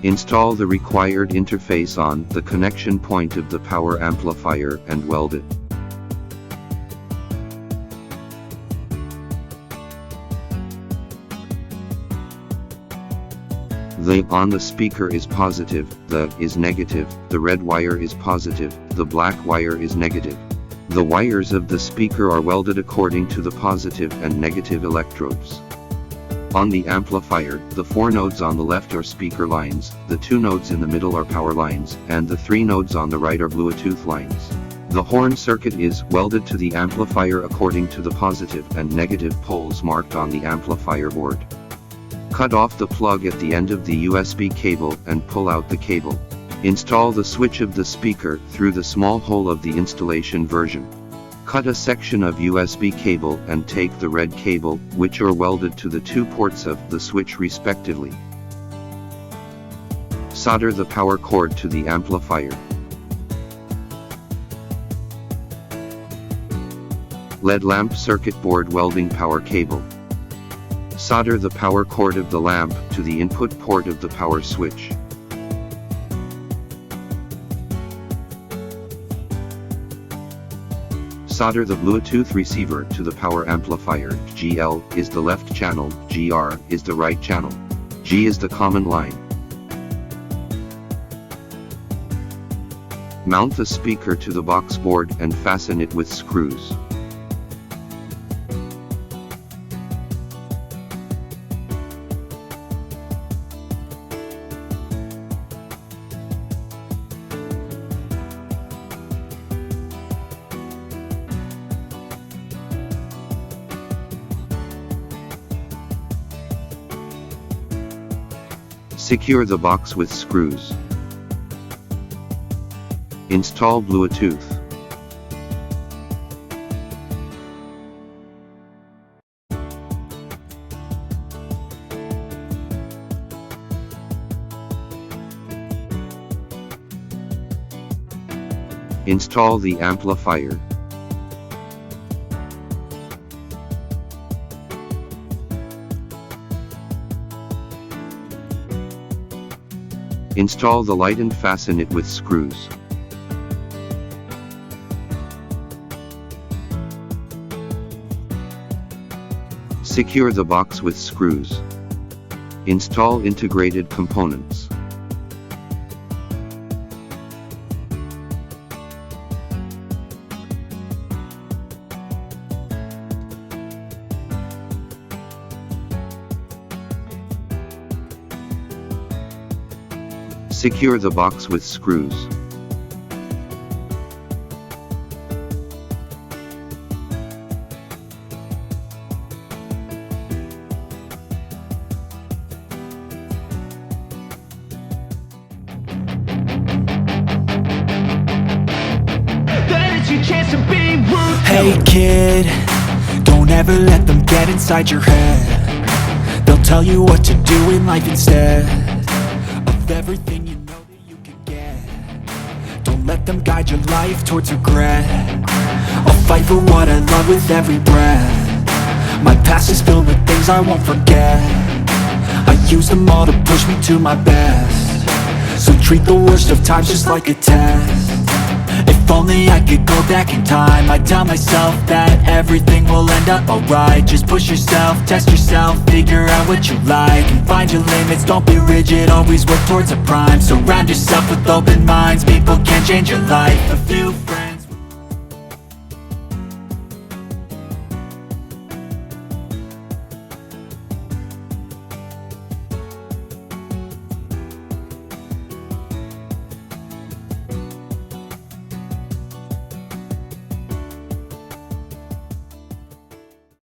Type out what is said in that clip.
Install the required interface on the connection point of the power amplifier and weld it. The on the speaker is positive, the is negative, the red wire is positive, the black wire is negative. The wires of the speaker are welded according to the positive and negative electrodes. On the amplifier, the 4 nodes on the left are speaker lines, the 2 nodes in the middle are power lines, and the 3 nodes on the right are Bluetooth lines. The horn circuit is welded to the amplifier according to the positive and negative poles marked on the amplifier board. Cut off the plug at the end of the USB cable and pull out the cable. Install the switch of the speaker through the small hole of the installation version. Cut a section of USB cable and take the red cable, which are welded to the 2 ports of the switch respectively. Solder the power cord to the amplifier. LED lamp circuit board welding power cable. Solder the power cord of the lamp to the input port of the power switch. Solder the Bluetooth receiver to the power amplifier. GL is the left channel, GR is the right channel. G is the common line. Mount the speaker to the box board and fasten it with screws. Secure the box with screws. Install Bluetooth. Install the amplifier. Install the light and fasten it with screws. Secure the box with screws. Install integrated components. Secure the box with screws. Hey kid, don't ever let them get inside your head. They'll tell you what to do in life instead of everything you know that you can get. Don't let them guide your life towards regret. I'll fight for what I love with every breath. My past is filled with things I won't forget. I use them all to push me to my best. So treat the worst of times just like a test. If only I could go back in time, I'd tell myself that everything will end up alright. Just push yourself, test yourself, figure out what you like, and find your limits, don't be rigid, always work towards a prime. Surround yourself with open minds, people can change your life. A few friends